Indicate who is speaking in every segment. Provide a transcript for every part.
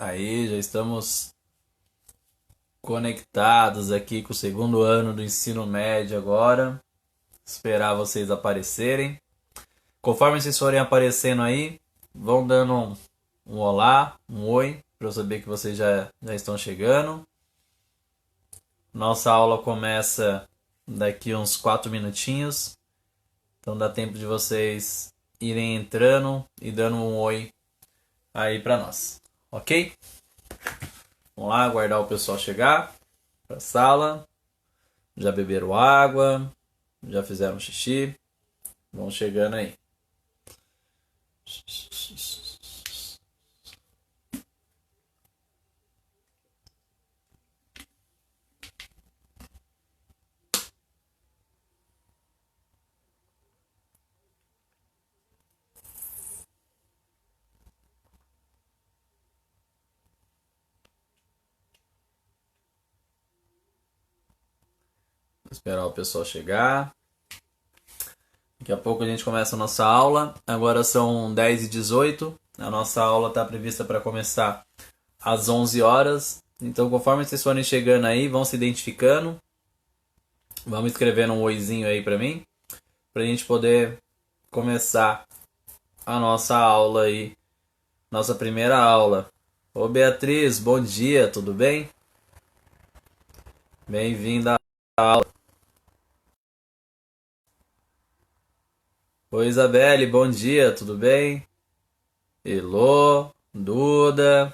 Speaker 1: Aí, já estamos conectados aqui com o segundo ano do ensino médio agora. Esperar vocês aparecerem. Conforme vocês forem aparecendo aí, vão dando um olá, um oi, para eu saber que vocês já estão chegando. Nossa aula começa daqui uns 4 minutinhos. Então dá tempo de vocês irem entrando e dando um oi aí para nós. Ok? Vamos lá, aguardar o pessoal chegar para a sala. Já beberam água, já fizeram xixi. Vão chegando aí. Vou esperar o pessoal chegar. Daqui a pouco a gente começa a nossa aula. Agora são 10h18. A nossa aula está prevista para começar às 11 horas. Então, conforme vocês forem chegando aí, vão se identificando. Vamos escrevendo um oizinho aí para mim, para a gente poder começar a nossa aula aí. Nossa primeira aula. Ô Beatriz, bom dia, tudo bem? Bem-vinda à aula. Oi Isabelle, bom dia, tudo bem? Elô, Duda.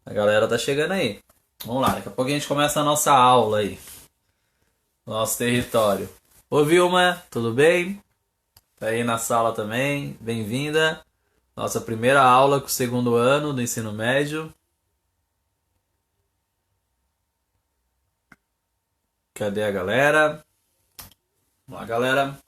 Speaker 1: A galera tá chegando aí. Vamos lá, daqui a pouco a gente começa a nossa aula aí. Nosso território. Ô Vilma, tudo bem? Tá aí na sala também, bem-vinda. Nossa primeira aula com o segundo ano do ensino médio. Cadê a galera? Vamos lá, galera.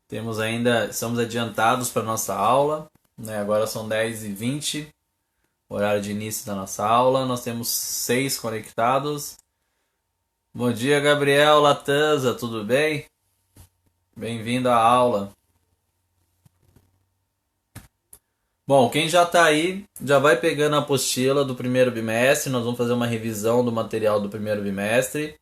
Speaker 1: Temos ainda, estamos adiantados para nossa aula, né? Agora são 10h20, horário de início da nossa aula. Nós temos 6 conectados. Bom dia, Gabriel Latanza, tudo bem? Bem-vindo à aula. Bom, quem já está aí, já vai pegando a apostila do primeiro bimestre. Nós vamos fazer uma revisão do material do primeiro bimestre.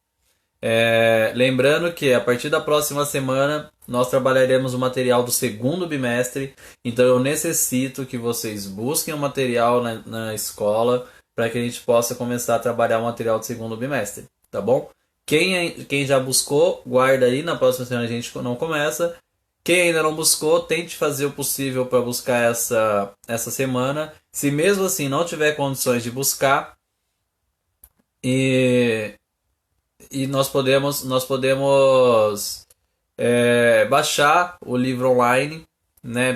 Speaker 1: Lembrando que a partir da próxima semana nós trabalharemos o material do segundo bimestre, então eu necessito que vocês busquem o material na escola para que a gente possa começar a trabalhar o material do segundo bimestre, tá bom? Quem já buscou, guarda aí, na próxima semana a gente não começa. Quem ainda não buscou, tente fazer o possível para buscar essa semana. Se mesmo assim não tiver condições de buscar, e nós podemos baixar o livro online, né,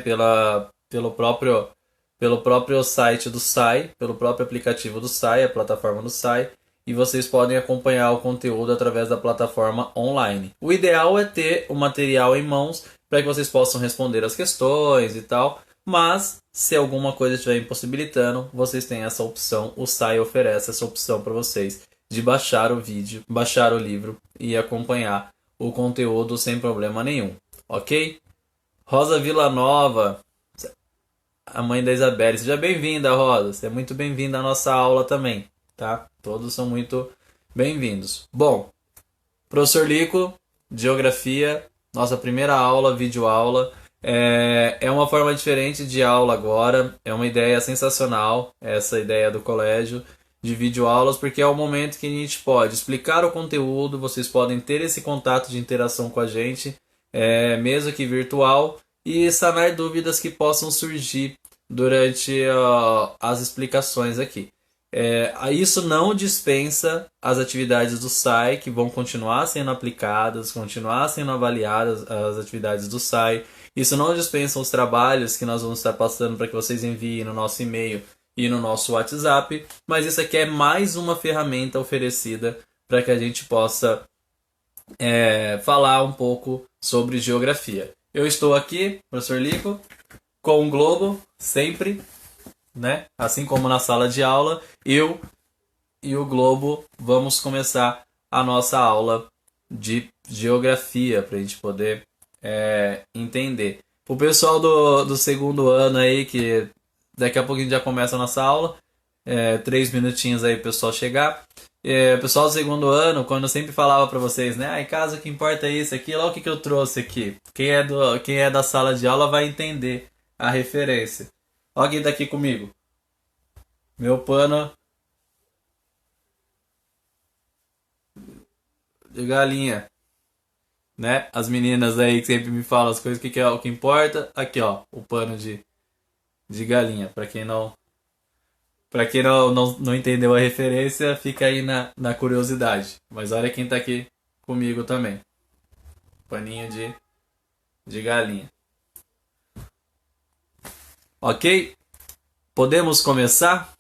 Speaker 1: pelo próprio site do SAI, pelo próprio aplicativo do SAI, a plataforma do SAI, e vocês podem acompanhar o conteúdo através da plataforma online. O ideal é ter o material em mãos para que vocês possam responder as questões e tal, mas se alguma coisa estiver impossibilitando, vocês têm essa opção, o SAI oferece essa opção para vocês de baixar o vídeo, baixar o livro e acompanhar o conteúdo sem problema nenhum, ok? Rosa Villanova, a mãe da Isabelle, seja bem-vinda, Rosa, você é muito bem-vinda à nossa aula também, tá? Todos são muito bem-vindos. Bom, professor Lico, Geografia, nossa primeira aula, videoaula. É uma forma diferente de aula agora, é uma ideia sensacional, essa ideia do colégio de videoaulas, porque é o momento que a gente pode explicar o conteúdo, vocês podem ter esse contato de interação com a gente, mesmo que virtual, e sanar dúvidas que possam surgir durante as explicações aqui. Isso não dispensa as atividades do SAI, que vão continuar sendo aplicadas, continuar sendo avaliadas as atividades do SAI. Isso não dispensa os trabalhos que nós vamos estar passando para que vocês enviem no nosso e-mail e no nosso WhatsApp, mas isso aqui é mais uma ferramenta oferecida para que a gente possa falar um pouco sobre geografia. Eu estou aqui, professor Lico, com o Globo, sempre, né? Assim como na sala de aula, eu e o Globo vamos começar a nossa aula de geografia para a gente poder entender. O pessoal do segundo ano aí, que daqui a pouquinho já começa a nossa aula, 3 minutinhos aí pro pessoal chegar. O pessoal do segundo ano, quando eu sempre falava pra vocês, né? Em casa o que importa é isso aqui, olha o que eu trouxe aqui. Quem é da sala de aula vai entender a referência. Olha quem tá aqui comigo. Meu pano de galinha, né? As meninas aí que sempre me falam as coisas, que é o que importa. Aqui, ó, o pano de galinha. Pra quem não entendeu a referência, fica aí na curiosidade. Mas olha quem tá aqui comigo também. Paninho de galinha. Ok? Podemos começar?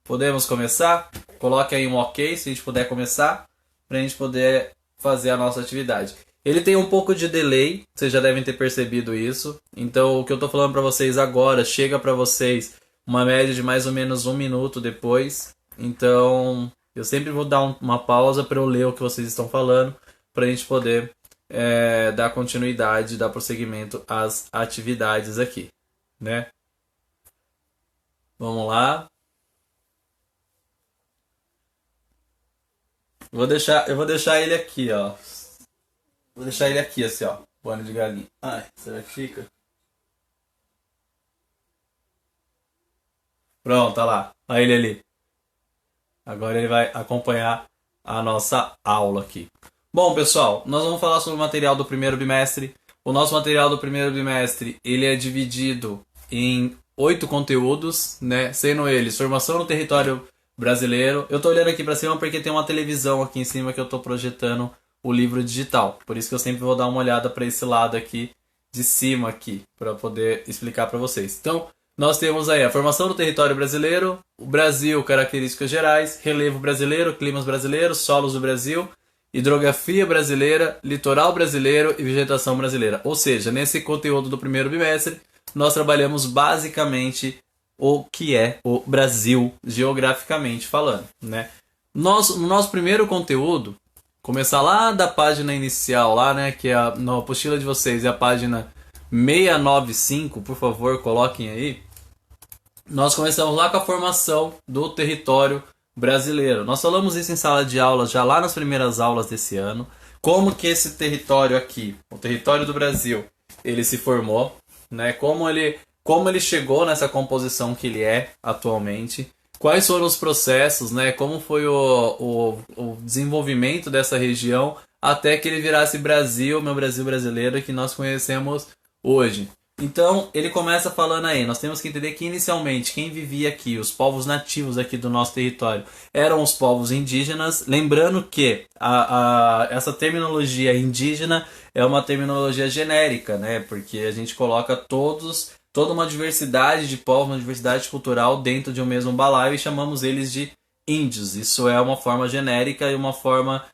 Speaker 1: Podemos começar? Coloque aí um ok se a gente puder começar, para a gente poder fazer a nossa atividade. Ele tem um pouco de delay, vocês já devem ter percebido isso. Então, o que eu estou falando para vocês agora chega para vocês uma média de mais ou menos 1 minuto depois. Então, eu sempre vou dar uma pausa para eu ler o que vocês estão falando, para a gente poder dar continuidade, dar prosseguimento às atividades aqui, né? Vamos lá. Eu vou deixar ele aqui, ó. Vou deixar ele aqui, assim, ó. Pano de galinha. Ai, será que fica? Pronto, olha lá. Olha ele ali. Agora ele vai acompanhar a nossa aula aqui. Bom, pessoal, nós vamos falar sobre o material do primeiro bimestre. O nosso material do primeiro bimestre, ele é dividido em 8 conteúdos, né? Sendo eles formação no território brasileiro. Eu tô olhando aqui para cima porque tem uma televisão aqui em cima que eu tô projetando o livro digital. Por isso que eu sempre vou dar uma olhada para esse lado aqui de cima aqui para poder explicar para vocês. Então, nós temos aí a formação do território brasileiro, o Brasil, características gerais, relevo brasileiro, climas brasileiros, solos do Brasil, hidrografia brasileira, litoral brasileiro e vegetação brasileira. Ou seja, nesse conteúdo do primeiro bimestre, nós trabalhamos basicamente o que é o Brasil, geograficamente falando, né? No nosso primeiro conteúdo, começar lá da página inicial, lá, né, que é na apostila de vocês, é a página 695, por favor, coloquem aí. Nós começamos lá com a formação do território brasileiro. Nós falamos isso em sala de aula já lá nas primeiras aulas desse ano. Como que esse território aqui, o território do Brasil, ele se formou, né? Como ele chegou nessa composição que ele é atualmente. Quais foram os processos, né? Como foi o desenvolvimento dessa região até que ele virasse Brasil, meu Brasil brasileiro, que nós conhecemos hoje. Então, ele começa falando aí, nós temos que entender que inicialmente quem vivia aqui, os povos nativos aqui do nosso território, eram os povos indígenas. Lembrando que essa terminologia indígena é uma terminologia genérica, né? Porque a gente coloca toda uma diversidade de povos, uma diversidade cultural dentro de um mesmo balaio e chamamos eles de índios. Isso é uma forma genérica e uma forma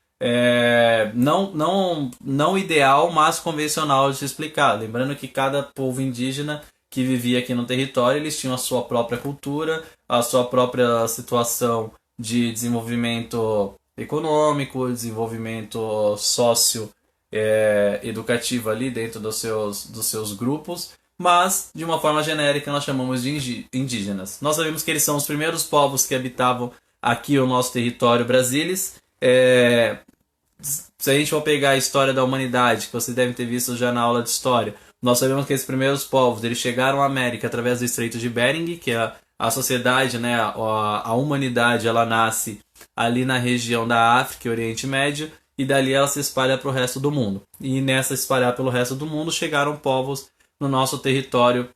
Speaker 1: não ideal, mas convencional de se explicar. Lembrando que cada povo indígena que vivia aqui no território, eles tinham a sua própria cultura, a sua própria situação de desenvolvimento econômico, desenvolvimento educativo ali dentro dos seus grupos, mas de uma forma genérica nós chamamos de indígenas. Nós sabemos que eles são os primeiros povos que habitavam aqui o nosso território brasilis. Se a gente for pegar a história da humanidade, que vocês devem ter visto já na aula de história, nós sabemos que esses primeiros povos eles chegaram à América através do Estreito de Bering, que é a sociedade, né, a humanidade, ela nasce ali na região da África e Oriente Médio, e dali ela se espalha para o resto do mundo. E nessa espalhar pelo resto do mundo chegaram povos no nosso território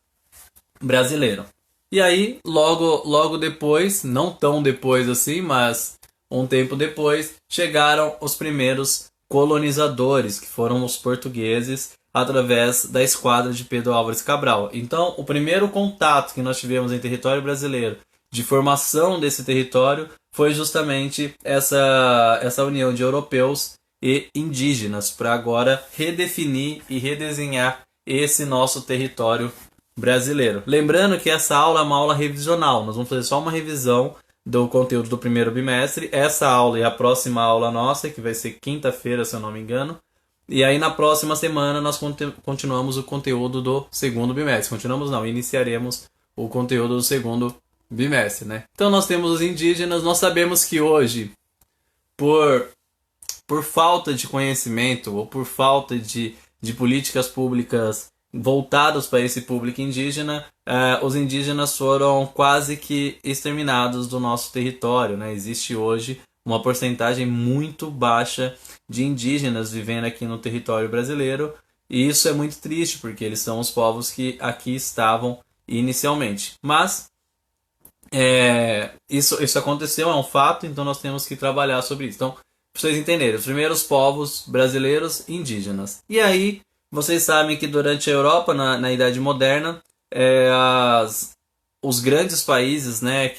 Speaker 1: brasileiro. E aí, logo depois, não tão depois assim, mas um tempo depois, chegaram os primeiros colonizadores, que foram os portugueses, através da esquadra de Pedro Álvares Cabral. Então, o primeiro contato que nós tivemos em território brasileiro, de formação desse território, foi justamente essa união de europeus e indígenas, para agora redefinir e redesenhar esse nosso território brasileiro. Lembrando que essa aula é uma aula revisional, nós vamos fazer só uma revisão do conteúdo do primeiro bimestre. Essa aula e a próxima aula nossa, que vai ser quinta-feira, se eu não me engano. E aí na próxima semana nós continuamos o conteúdo do segundo bimestre. Continuamos não, iniciaremos o conteúdo do segundo bimestre, né? Então nós temos os indígenas, nós sabemos que hoje, por falta de conhecimento ou por falta de políticas públicas voltadas para esse público indígena, os indígenas foram quase que exterminados do nosso território, né? Existe hoje uma porcentagem muito baixa de indígenas vivendo aqui no território brasileiro, e isso é muito triste, porque eles são os povos que aqui estavam inicialmente. Mas isso aconteceu, é um fato, então nós temos que trabalhar sobre isso. Então, para vocês entenderem, os primeiros povos brasileiros indígenas. E aí, vocês sabem que durante a Europa, na Idade Moderna, os grandes países, né,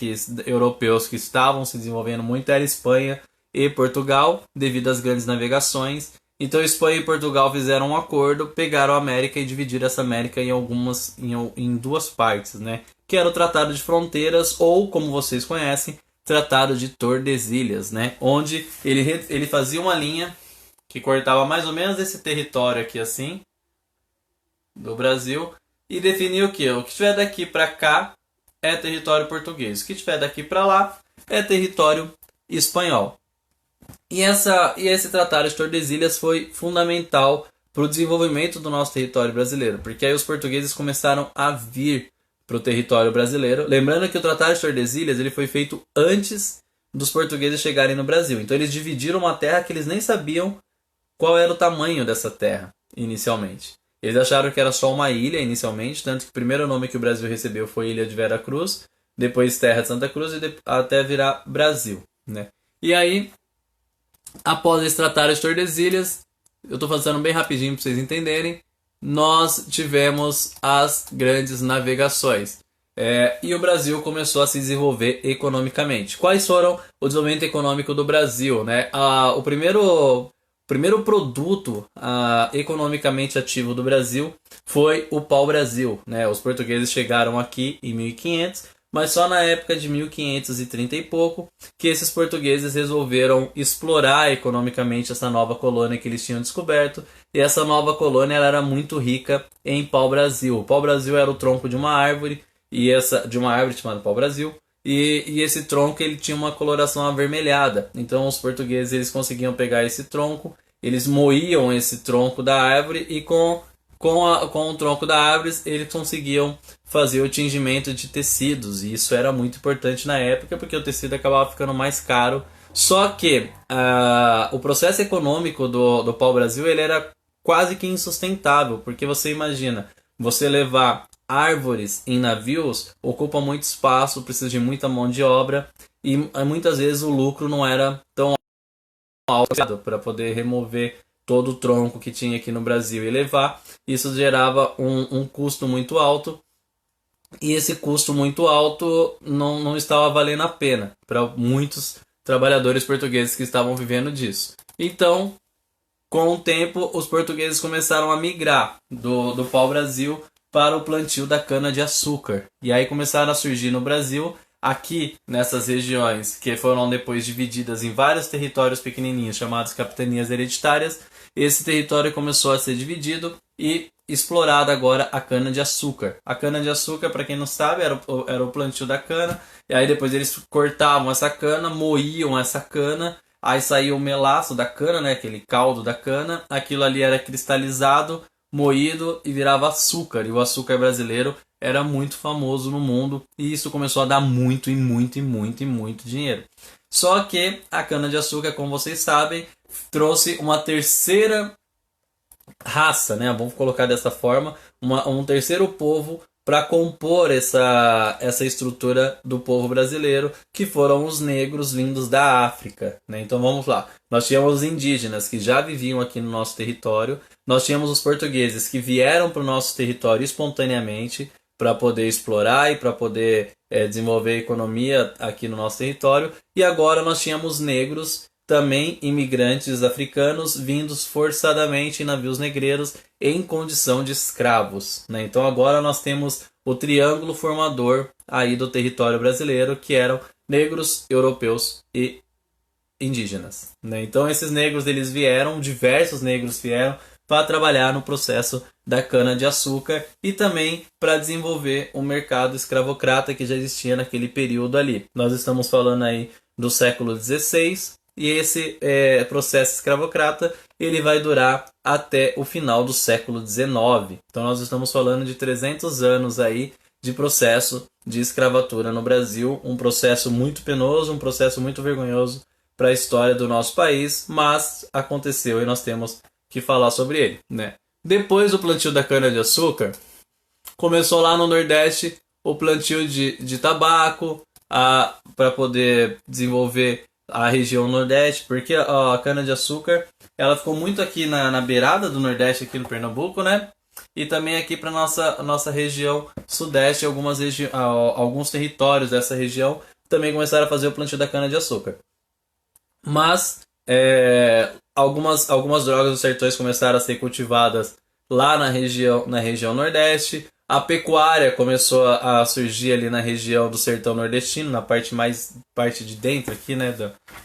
Speaker 1: europeus que estavam se desenvolvendo muito eram Espanha e Portugal, devido às grandes navegações. Então Espanha e Portugal fizeram um acordo, pegaram a América e dividiram essa América em duas partes, né? Que era o Tratado de Fronteiras, ou como vocês conhecem, Tratado de Tordesilhas, né? Onde ele fazia uma linha que cortava mais ou menos esse território aqui assim, do Brasil, e definia o que? O que estiver daqui para cá é território português, o que estiver daqui para lá é território espanhol. E esse Tratado de Tordesilhas foi fundamental para o desenvolvimento do nosso território brasileiro, porque aí os portugueses começaram a vir para o território brasileiro. Lembrando que o Tratado de Tordesilhas ele foi feito antes dos portugueses chegarem no Brasil. Então eles dividiram uma terra que eles nem sabiam qual era o tamanho dessa terra inicialmente. Eles acharam que era só uma ilha inicialmente, tanto que o primeiro nome que o Brasil recebeu foi Ilha de Vera Cruz, depois Terra de Santa Cruz e até virar Brasil, né? E aí, após esse Tratado de Tordesilhas, eu estou fazendo bem rapidinho para vocês entenderem, nós tivemos as grandes navegações. E o Brasil começou a se desenvolver economicamente. Quais foram o desenvolvimento econômico do Brasil, né? O primeiro produto economicamente ativo do Brasil foi o pau-brasil, né? Os portugueses chegaram aqui em 1500, mas só na época de 1530 e pouco que esses portugueses resolveram explorar economicamente essa nova colônia que eles tinham descoberto. E essa nova colônia ela era muito rica em pau-brasil. O pau-brasil era o tronco de uma árvore, de uma árvore chamada pau-brasil. E esse tronco ele tinha uma coloração avermelhada. Então os portugueses eles conseguiam pegar esse tronco, eles moíam esse tronco da árvore e com o tronco da árvore eles conseguiam fazer o tingimento de tecidos. E isso era muito importante na época porque o tecido acabava ficando mais caro. Só que o processo econômico do pau-brasil ele era quase que insustentável, porque você imagina, você levar árvores em navios ocupa muito espaço, precisa de muita mão de obra e muitas vezes o lucro não era tão alto para poder remover todo o tronco que tinha aqui no Brasil e levar. Isso gerava um custo muito alto e esse custo muito alto não estava valendo a pena para muitos trabalhadores portugueses que estavam vivendo disso. Então, com o tempo, os portugueses começaram a migrar do pau-brasil para o plantio da cana-de-açúcar. E aí começaram a surgir no Brasil, aqui nessas regiões, que foram depois divididas em vários territórios pequenininhos, chamados capitanias hereditárias. Esse território começou a ser dividido e explorada agora a cana-de-açúcar. A cana-de-açúcar, para quem não sabe, era o plantio da cana. E aí depois eles cortavam essa cana, moíam essa cana, aí saía o melaço da cana, né, aquele caldo da cana. Aquilo ali era cristalizado, moído e virava açúcar. E o açúcar brasileiro era muito famoso no mundo e isso começou a dar muito dinheiro. Só que a cana-de-açúcar, como vocês sabem, trouxe uma terceira raça, né? Vamos colocar dessa forma, um terceiro povo para compor essa estrutura do povo brasileiro, que foram os negros vindos da África, né? Então vamos lá. Nós tínhamos os indígenas que já viviam aqui no nosso território, nós tínhamos os portugueses que vieram para o nosso território espontaneamente para poder explorar e para poder desenvolver a economia aqui no nosso território, e agora nós tínhamos negros, também imigrantes africanos, vindos forçadamente em navios negreiros em condição de escravos, né? Então agora nós temos o triângulo formador aí do território brasileiro, que eram negros, europeus e indígenas, né? Então esses negros eles vieram, diversos negros vieram para trabalhar no processo da cana-de-açúcar e também para desenvolver o mercado escravocrata que já existia naquele período ali. Nós estamos falando aí do século XVI e esse processo escravocrata ele vai durar até o final do século XIX. Então nós estamos falando de 300 anos aí de processo de escravatura no Brasil, um processo muito penoso, um processo muito vergonhoso para a história do nosso país, mas aconteceu e nós temos que falar sobre ele, né? Depois do plantio da cana-de-açúcar, começou lá no Nordeste o plantio de tabaco para poder desenvolver a região Nordeste, porque a cana-de-açúcar ela ficou muito aqui na beirada do Nordeste, aqui no Pernambuco, né? E também aqui para nossa região Sudeste, alguns territórios dessa região também começaram a fazer o plantio da cana-de-açúcar. Mas algumas drogas dos sertões começaram a ser cultivadas lá na região Nordeste. A pecuária começou a surgir ali na região do sertão nordestino, na parte de dentro aqui, né,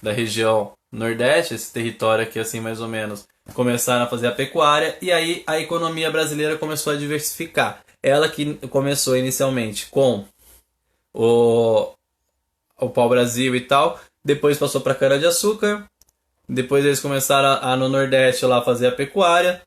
Speaker 1: da região Nordeste, esse território aqui assim mais ou menos. Começaram a fazer a pecuária e aí a economia brasileira começou a diversificar. Ela que começou inicialmente com o pau-brasil e tal, depois passou para cana-de-açúcar, depois eles começaram no Nordeste lá fazer a pecuária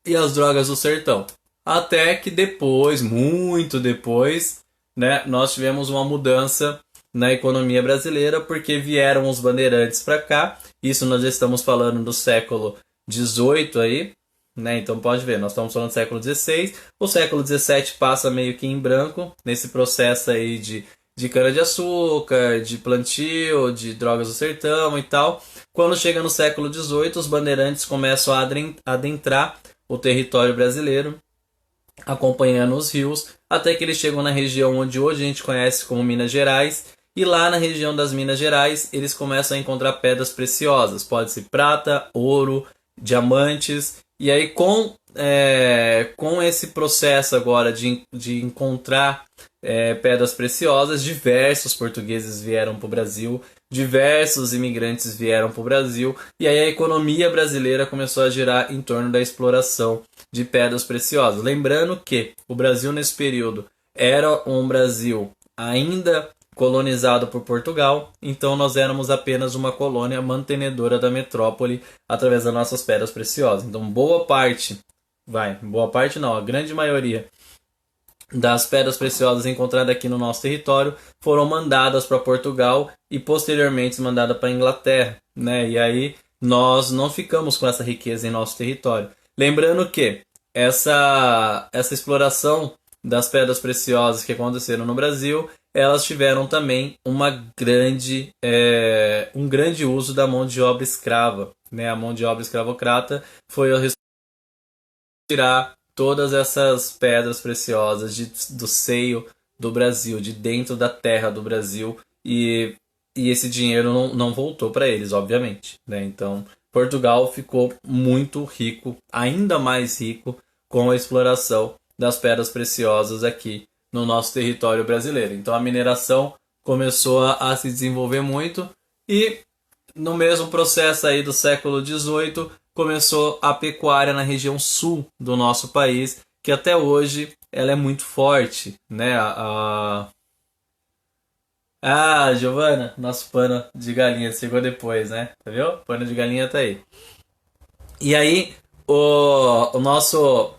Speaker 1: e as drogas do sertão. Até que depois, muito depois, né, nós tivemos uma mudança na economia brasileira porque vieram os bandeirantes para cá. Isso nós já estamos falando do século XVIII aí, né? Então pode ver, nós estamos falando do século XVI. O século XVII passa meio que em branco nesse processo aí de cana-de-açúcar, de plantio, de drogas do sertão e tal. Quando chega no século XVIII, os bandeirantes começam a adentrar o território brasileiro, acompanhando os rios, até que eles chegam na região onde hoje a gente conhece como Minas Gerais. E lá na região das Minas Gerais, eles começam a encontrar pedras preciosas. Pode ser prata, ouro, diamantes. E aí com esse processo agora de encontrar pedras preciosas, diversos portugueses vieram para o Brasil, diversos imigrantes vieram para o Brasil, e aí a economia brasileira começou a girar em torno da exploração de pedras preciosas. Lembrando que o Brasil nesse período era um Brasil ainda colonizado por Portugal, então nós éramos apenas uma colônia mantenedora da metrópole através das nossas pedras preciosas. Então a grande maioria das pedras preciosas encontradas aqui no nosso território foram mandadas para Portugal e posteriormente mandadas para a Inglaterra, né? E aí nós não ficamos com essa riqueza em nosso território. Lembrando que essa exploração das pedras preciosas que aconteceram no Brasil, elas tiveram também um grande uso da mão de obra escrava, né? A mão de obra escravocrata foi a retirar todas essas pedras preciosas do seio do Brasil, de dentro da terra do Brasil, e esse dinheiro não voltou para eles, obviamente, né? Então Portugal ficou muito rico, ainda mais rico, com a exploração das pedras preciosas aqui no nosso território brasileiro. Então a mineração começou a se desenvolver muito e no mesmo processo aí do século XVIII começou a pecuária na região sul do nosso país, que até hoje ela é muito forte, né? Giovana, nosso pano de galinha chegou depois, né? Tá vendo? O pano de galinha tá aí. E aí o nosso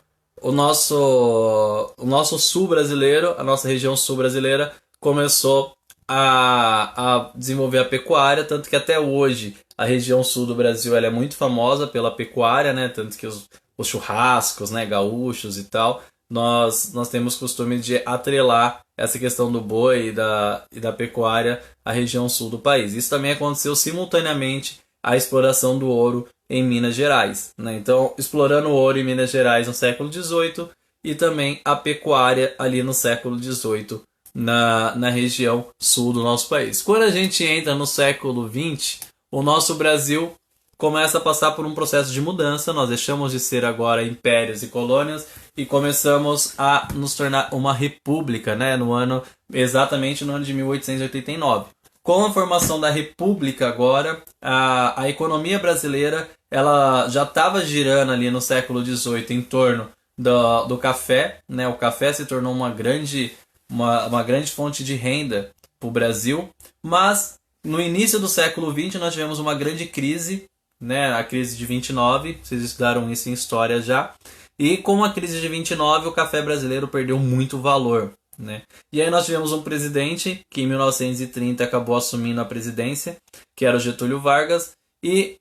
Speaker 1: sul brasileiro, a nossa região sul brasileira começou a desenvolver a pecuária, tanto que até hoje a região sul do Brasil ela é muito famosa pela pecuária, né? Tanto que os churrascos, né, gaúchos e tal, nós temos costume de atrelar essa questão do boi e da pecuária à região sul do país. Isso também aconteceu simultaneamente à exploração do ouro em Minas Gerais, né? Então, explorando o ouro em Minas Gerais no século XVIII e também a pecuária ali no século XVIII na região sul do nosso país. Quando a gente entra no século XX, o nosso Brasil começa a passar por um processo de mudança. Nós deixamos de ser agora impérios e colônias e começamos a nos tornar uma república, né? Exatamente no ano de 1889. Com a formação da República agora, a economia brasileira ela já estava girando ali no século XVIII em torno do café, né? O café se tornou uma grande fonte de renda para o Brasil, mas no início do século XX nós tivemos uma grande crise, né? A crise de 29, vocês estudaram isso em história já, e com a crise de 29 o café brasileiro perdeu muito valor. Né? E aí nós tivemos um presidente que em 1930 acabou assumindo a presidência, que era o Getúlio Vargas, e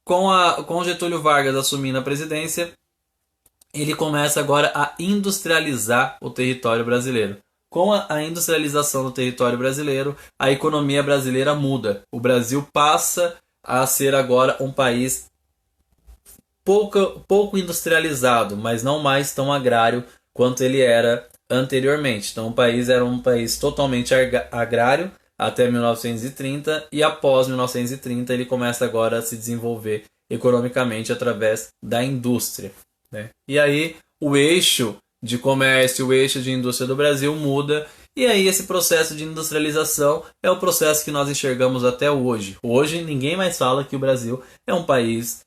Speaker 1: com Getúlio Vargas assumindo a presidência, ele começa agora a industrializar o território brasileiro. Com a industrialização do território brasileiro, a economia brasileira muda. O Brasil passa a ser agora um país pouco industrializado, mas não mais tão agrário quanto ele era anteriormente. Então o país era um país totalmente agrário até 1930 e após 1930 ele começa agora a se desenvolver economicamente através da indústria. Né? E aí o eixo de comércio, o eixo de indústria do Brasil muda e aí esse processo de industrialização é o processo que nós enxergamos até hoje. Hoje ninguém mais fala que o Brasil é um país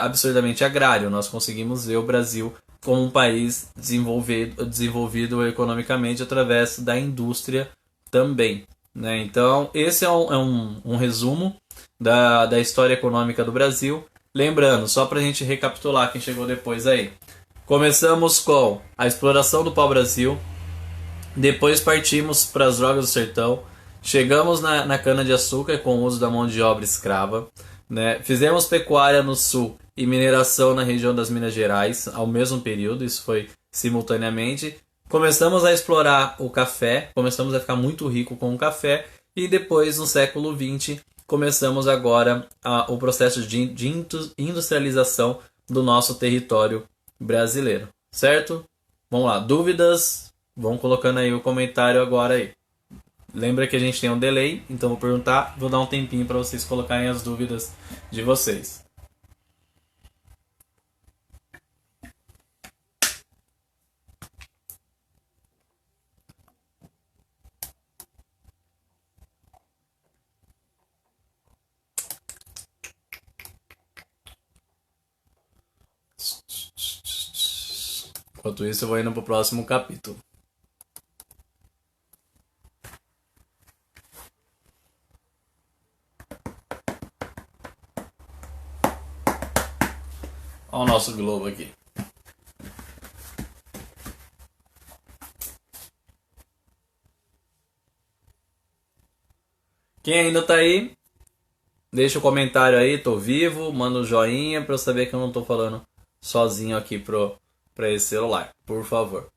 Speaker 1: absurdamente agrário. Nós conseguimos ver o Brasil como um país desenvolvido economicamente através da indústria também. Né? Então, esse é um resumo da história econômica do Brasil. Lembrando, só para a gente recapitular quem chegou depois aí. Começamos com a exploração do pau-brasil, depois partimos para as drogas do sertão, chegamos na cana-de-açúcar com o uso da mão de obra escrava, né? Fizemos pecuária no sul e mineração na região das Minas Gerais ao mesmo período, isso foi simultaneamente. Começamos a explorar o café, começamos a ficar muito rico com o café e depois no século XX começamos agora o processo de industrialização do nosso território brasileiro, certo? Vamos lá, dúvidas? Vão colocando aí o comentário agora aí. Lembra que a gente tem um delay, então vou perguntar, vou dar um tempinho para vocês colocarem as dúvidas de vocês. Enquanto isso, eu vou indo pro próximo capítulo. Olha o nosso globo aqui. Quem ainda tá aí, deixa o comentário aí, tô vivo, manda um joinha pra eu saber que eu não tô falando sozinho aqui pra esse celular, por favor.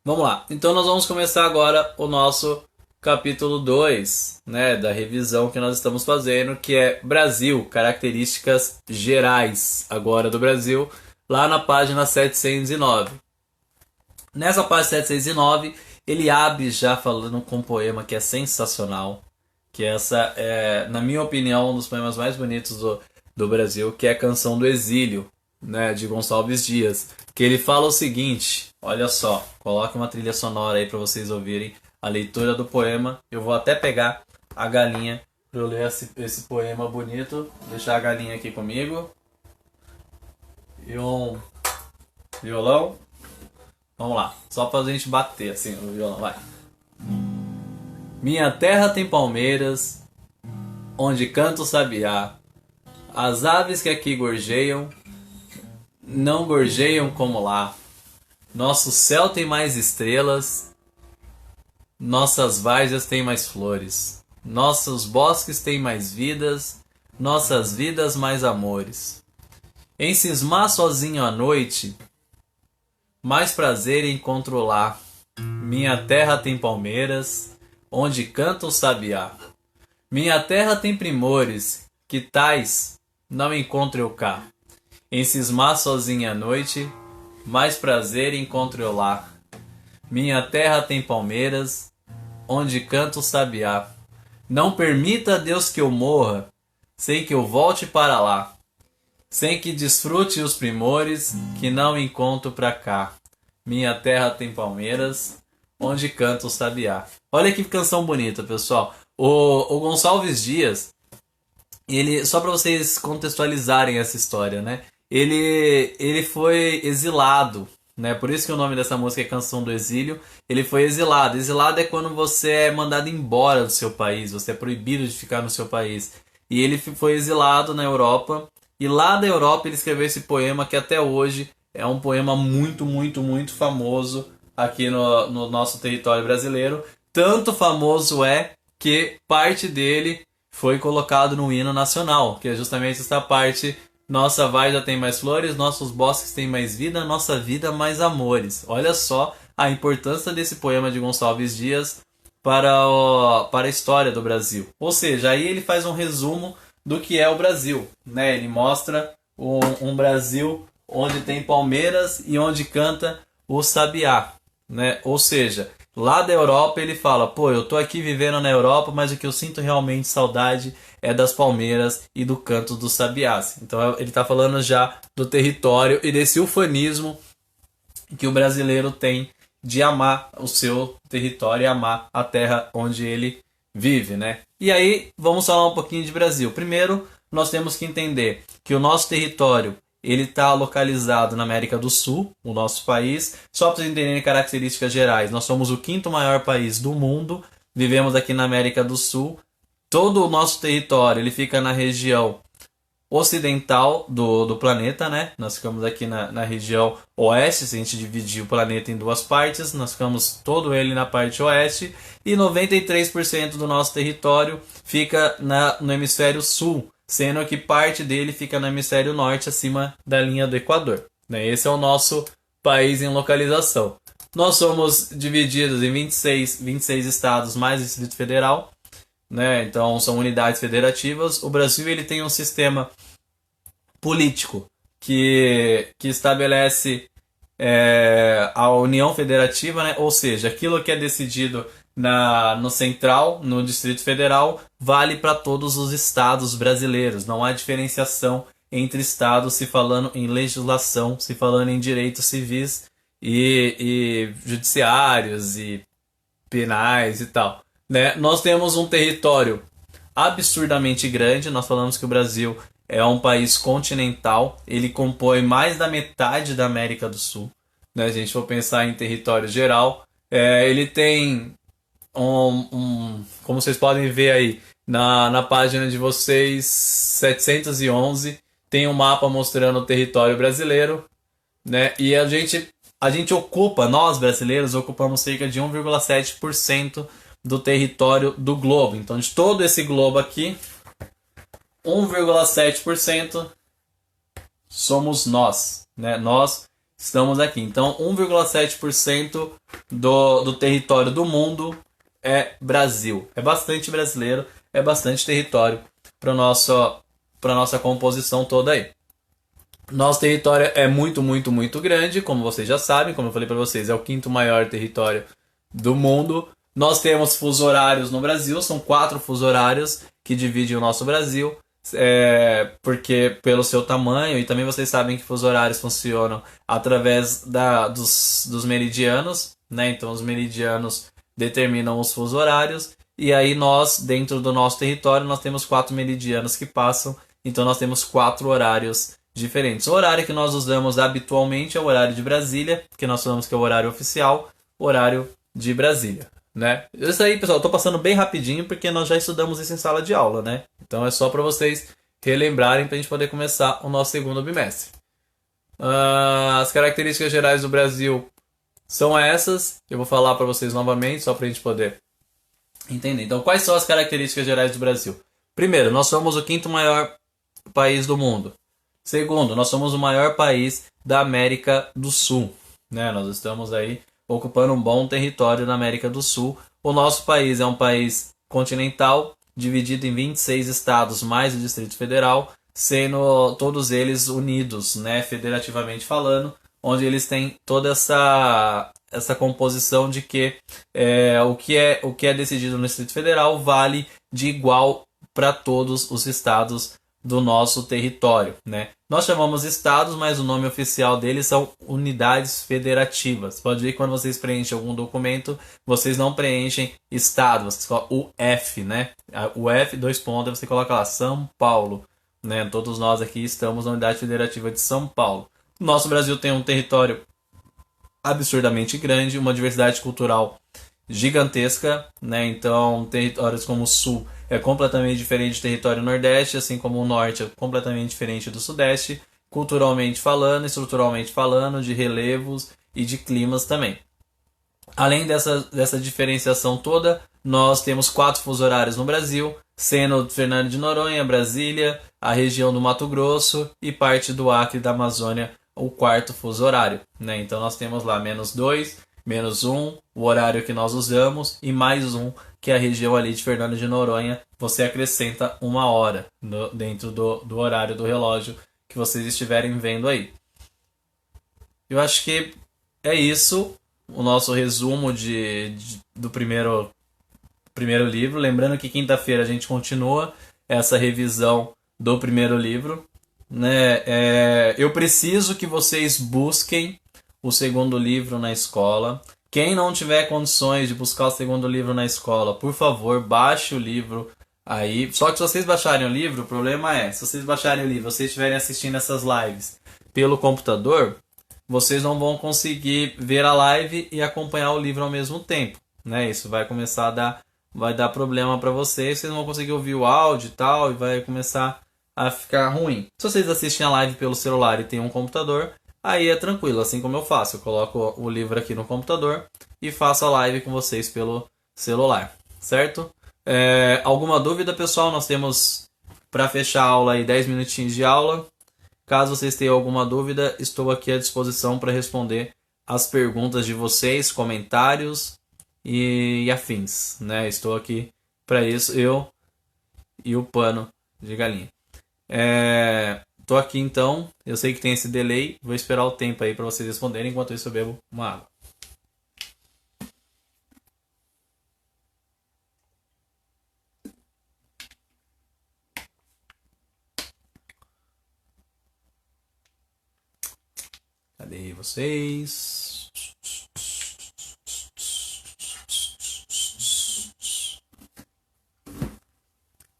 Speaker 1: Vamos lá, então nós vamos começar agora o nosso capítulo 2, né, da revisão que nós estamos fazendo, que é Brasil, características gerais agora do Brasil, lá na página 709. Nessa página 709, ele abre já falando com um poema que é sensacional, que essa é, na minha opinião, um dos poemas mais bonitos do Brasil, que é a Canção do Exílio, né, de Gonçalves Dias, que ele fala o seguinte, olha só, coloque uma trilha sonora aí para vocês ouvirem a leitura do poema. Eu vou até pegar a galinha para eu ler esse poema bonito, deixar a galinha aqui comigo, e um violão, vamos lá, só pra gente bater assim o violão, vai. Minha terra tem palmeiras, onde canta o sabiá. As aves que aqui gorjeiam, não gorjeiam como lá. Nosso céu tem mais estrelas, nossas várzeas têm mais flores. Nossos bosques têm mais vidas, nossas vidas mais amores. Em cismar sozinho à noite, mais prazer encontro lá. Minha terra tem palmeiras, onde canta o sabiá. Minha terra tem primores, que tais não encontro eu cá. Em cismar sozinha à noite, mais prazer encontro eu lá. Minha terra tem palmeiras, onde canta o sabiá. Não permita, Deus, que eu morra, sem que eu volte para lá. Sem que desfrute os primores, que não encontro pra cá. Minha terra tem palmeiras, onde canta o sabiá. Olha que canção bonita, pessoal. O Gonçalves Dias, ele, só para vocês contextualizarem essa história, né? Ele foi exilado, né? Por isso que o nome dessa música é Canção do Exílio. Ele foi exilado. Exilado é quando você é mandado embora do seu país, você é proibido de ficar no seu país. E ele foi exilado na Europa. E lá da Europa ele escreveu esse poema que até hoje é um poema muito, muito, muito famoso aqui no nosso território brasileiro. Tanto famoso é que parte dele foi colocado no hino nacional, que é justamente essa parte: nossa Várzea tem mais flores, nossos bosques têm mais vida, nossa vida mais amores. Olha só a importância desse poema de Gonçalves Dias para a história do Brasil. Ou seja, aí ele faz um resumo do que é o Brasil, né? Ele mostra um Brasil onde tem palmeiras e onde canta o sabiá, né? Ou seja, lá da Europa ele fala: pô, eu tô aqui vivendo na Europa, mas o que eu sinto realmente saudade é das palmeiras e do canto dos sabiás. Então ele está falando já do território e desse ufanismo que o brasileiro tem de amar o seu território e amar a terra onde ele vive, né? E aí vamos falar um pouquinho de Brasil. Primeiro, nós temos que entender que o nosso território ele está localizado na América do Sul, o nosso país. Só para vocês entenderem características gerais, nós somos o quinto maior país do mundo, vivemos aqui na América do Sul. Todo o nosso território ele fica na região ocidental do planeta, né? Nós ficamos aqui na região oeste. Se a gente dividir o planeta em duas partes, nós ficamos todo ele na parte oeste, e 93% do nosso território fica no hemisfério sul, sendo que parte dele fica no hemisfério norte, acima da linha do Equador, né? Esse é o nosso país em localização. Nós somos divididos em 26 estados mais o Distrito Federal, né? Então são unidades federativas. O Brasil ele tem um sistema político que estabelece a União Federativa, né? Ou seja, aquilo que é decidido no Central, no Distrito Federal, vale para todos os estados brasileiros. Não há diferenciação entre estados se falando em legislação, se falando em direitos civis e judiciários e penais e tal, né? Nós temos um território absurdamente grande. Nós falamos que o Brasil é um país continental, ele compõe mais da metade da América do Sul, né? Se a gente for pensar em território geral, ele tem como vocês podem ver aí na página de vocês, 711, tem um mapa mostrando o território brasileiro, né? E a gente ocupa, nós brasileiros ocupamos cerca de 1,7% do território do globo. Então, de todo esse globo aqui, 1,7% somos nós, né? Nós estamos aqui. Então, 1,7% do território do mundo é Brasil. É bastante brasileiro, é bastante território para nossa composição toda aí. Nosso território é muito, muito, muito grande, como vocês já sabem, como eu falei para vocês, é o quinto maior território do mundo. Nós temos fusos horários no Brasil, são 4 fusos horários que dividem o nosso Brasil, porque pelo seu tamanho, e também vocês sabem que fusos horários funcionam através dos meridianos, né? Então os meridianos determinam os fusos horários, e aí nós, dentro do nosso território, nós temos 4 meridianos que passam, então nós temos 4 horários diferentes. O horário que nós usamos habitualmente é o horário de Brasília, que nós falamos que é o horário oficial, o horário de Brasília, né? Isso aí, pessoal, eu tô passando bem rapidinho porque nós já estudamos isso em sala de aula, né? Então é só para vocês relembrarem para a gente poder começar o nosso segundo bimestre. As características gerais do Brasil são essas. Eu vou falar para vocês novamente, só para a gente poder entender. Então, quais são as características gerais do Brasil? Primeiro, nós somos o quinto maior país do mundo. Segundo, nós somos o maior país da América do Sul, né? Nós estamos aí ocupando um bom território na América do Sul. O nosso país é um país continental, dividido em 26 estados mais o Distrito Federal, sendo todos eles unidos, né, federativamente falando, onde eles têm toda essa composição de que o que é decidido no Distrito Federal vale de igual para todos os estados do nosso território, né? Nós chamamos estados, mas o nome oficial deles são unidades federativas. Pode ver que quando vocês preenchem algum documento, vocês não preenchem estado, vocês colocam o F, né? O F, dois pontos, você coloca lá São Paulo, né? Todos nós aqui estamos na unidade federativa de São Paulo. Nosso Brasil tem um território absurdamente grande, uma diversidade cultural gigantesca, né? Então, territórios como o Sul é completamente diferente do território Nordeste, assim como o Norte é completamente diferente do Sudeste, culturalmente falando, estruturalmente falando, de relevos e de climas também. Além dessa diferenciação toda, nós temos 4 fusos horários no Brasil, sendo Fernando de Noronha, Brasília, a região do Mato Grosso e parte do Acre e da Amazônia, o 4º fuso horário, né? Então nós temos lá -2, -1, o horário que nós usamos, e mais um, que é a região ali de Fernando de Noronha, você acrescenta 1 hora dentro do horário do relógio que vocês estiverem vendo aí. Eu acho que é isso, o nosso resumo do primeiro livro. Lembrando que quinta-feira a gente continua essa revisão do primeiro livro, né? Eu preciso que vocês busquem o segundo livro na escola. Quem não tiver condições de buscar o segundo livro na escola, por favor, baixe o livro aí. Só que se vocês baixarem o livro, o problema é, se vocês baixarem o livro, vocês estiverem assistindo essas lives pelo computador, vocês não vão conseguir ver a live e acompanhar o livro ao mesmo tempo, né? Isso vai começar vai dar problema para vocês não vão conseguir ouvir o áudio e tal, e vai começar a ficar ruim. Se vocês assistem a live pelo celular e tem um computador, aí é tranquilo, assim como eu faço. Eu coloco o livro aqui no computador e faço a live com vocês pelo celular, certo? Alguma dúvida, pessoal? Nós temos, para fechar a aula aí, 10 minutinhos de aula. Caso vocês tenham alguma dúvida, estou aqui à disposição para responder as perguntas de vocês, comentários e afins, né? Estou aqui para isso, eu e o pano de galinha. Tô aqui então, eu sei que tem esse delay, vou esperar o tempo aí para vocês responderem, enquanto isso eu bebo uma água. Cadê vocês?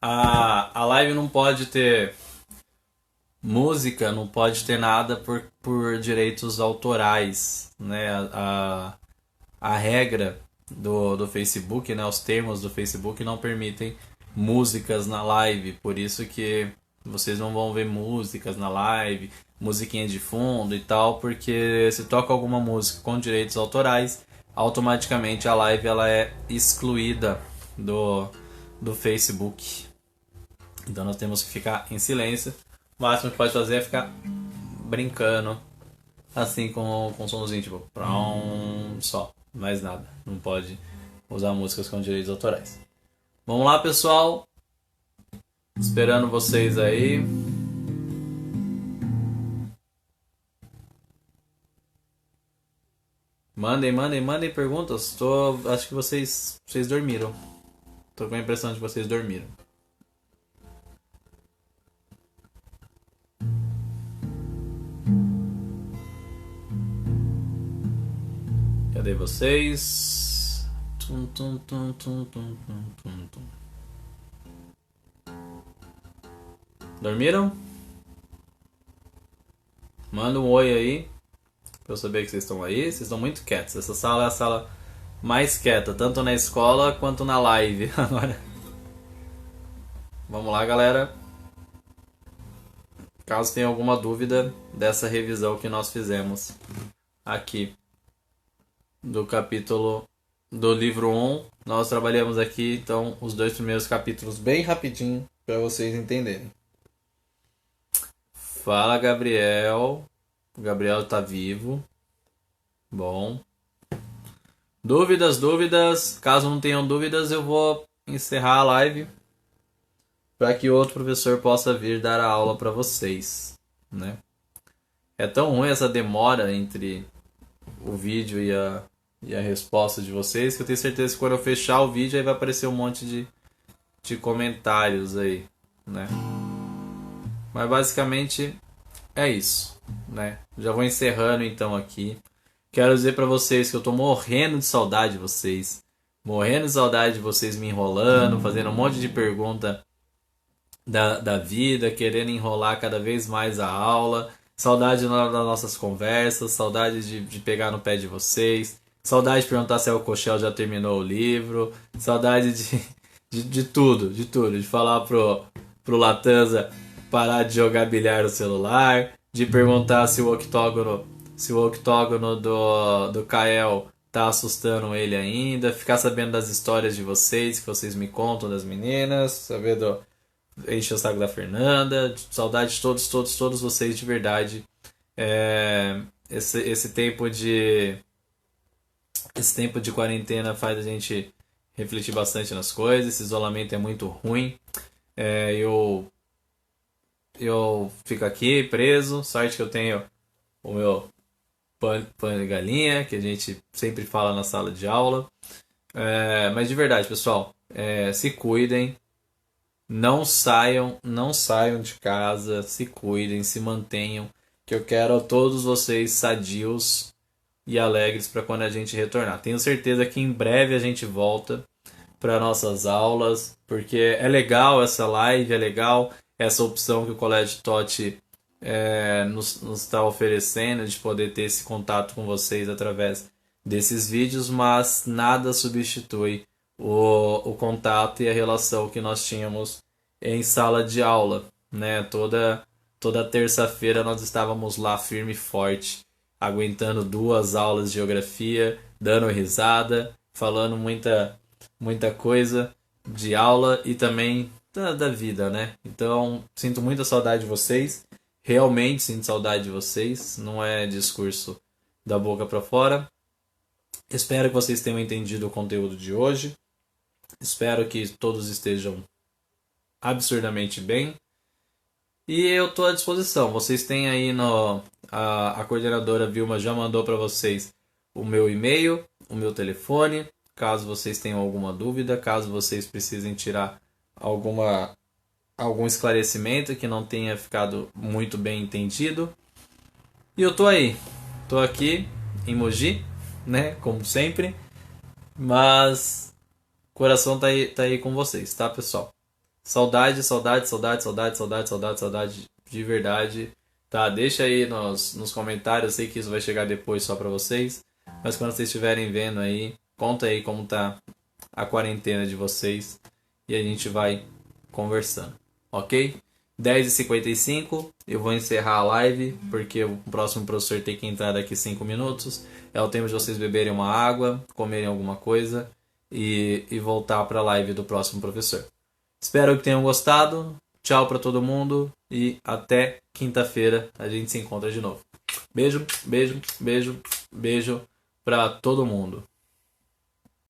Speaker 1: A live não pode ter música, não pode ter nada por direitos autorais, né? A regra do Facebook, né? Os termos do Facebook não permitem músicas na live, por isso que vocês não vão ver músicas na live, musiquinha de fundo e tal, porque se toca alguma música com direitos autorais, automaticamente a live ela é excluída do Facebook. Então nós temos que ficar em silêncio. O máximo que pode fazer é ficar brincando, assim com um somzinho tipo só, mais nada. Não pode usar músicas com direitos autorais. Vamos lá, pessoal. Esperando vocês aí. Mandem perguntas. Acho que vocês dormiram. Tô com a impressão de que vocês dormiram. Cadê vocês? Dormiram? Manda um oi aí pra eu saber que vocês estão aí. Vocês estão muito quietos. Essa sala é a sala mais quieta, tanto na escola quanto na live. Agora, vamos lá, galera. Caso tenha alguma dúvida dessa revisão que nós fizemos aqui do capítulo do livro 1, nós trabalhamos aqui então os 2 primeiros capítulos bem rapidinho para vocês entenderem. Fala, Gabriel. O Gabriel tá vivo. Bom. Dúvidas. Caso não tenham dúvidas, eu vou encerrar a live para que outro professor possa vir dar a aula para vocês, né? É tão ruim essa demora entre o vídeo e a resposta de vocês que eu tenho certeza que quando eu fechar o vídeo aí vai aparecer um monte de comentários aí, né? Mas basicamente é isso, né? Já vou encerrando então aqui. Quero dizer pra vocês que eu tô morrendo de saudade de vocês. Morrendo de saudade de vocês me enrolando, fazendo um monte de pergunta da vida, querendo enrolar cada vez mais a aula. Saudade das nossas conversas, saudade de pegar no pé de vocês. Saudade de perguntar se o Cochel já terminou o livro. Saudade de tudo, de tudo. De falar pro Latanza parar de jogar bilhar no celular. De perguntar se o octógono do Kael tá assustando ele ainda. Ficar sabendo das histórias de vocês, que vocês me contam das meninas. Saber enche o saco da Fernanda. Saudade de todos vocês de verdade. Esse tempo de quarentena faz a gente refletir bastante nas coisas. Esse isolamento é muito ruim. Eu fico aqui preso. Sorte que eu tenho o meu pano de galinha, que a gente sempre fala na sala de aula. Mas de verdade, pessoal, se cuidem. Não saiam de casa, se cuidem, se mantenham, que eu quero todos vocês sadios e alegres para quando a gente retornar. Tenho certeza que em breve a gente volta para nossas aulas, porque é legal essa live, é legal essa opção que o Colégio Totti nos está oferecendo de poder ter esse contato com vocês através desses vídeos, mas nada substitui o contato e a relação que nós tínhamos em sala de aula, né? Toda terça-feira nós estávamos lá firme e forte, aguentando 2 aulas de geografia, dando risada, falando muita coisa de aula e também da vida, né? Então, sinto muita saudade de vocês, realmente sinto saudade de vocês, não é discurso da boca para fora. Espero que vocês tenham entendido o conteúdo de hoje. Espero que todos estejam absurdamente bem. E eu estou à disposição. Vocês têm aí a coordenadora Vilma já mandou para vocês o meu e-mail, o meu telefone, caso vocês tenham alguma dúvida, caso vocês precisem tirar algum esclarecimento que não tenha ficado muito bem entendido. E eu tô aí. Tô aqui em Mogi, né, como sempre. Mas o coração tá aí com vocês, tá, pessoal? Saudade de verdade. Tá, deixa aí nos comentários. Eu sei que isso vai chegar depois só pra vocês. Mas quando vocês estiverem vendo aí, conta aí como tá a quarentena de vocês. E a gente vai conversando, ok? 10h55, eu vou encerrar a live, porque o próximo professor tem que entrar daqui 5 minutos. É o tempo de vocês beberem uma água, comerem alguma coisa e voltar para a live do próximo professor. Espero que tenham gostado. Tchau para todo mundo e até quinta-feira a gente se encontra de novo. Beijo para todo mundo.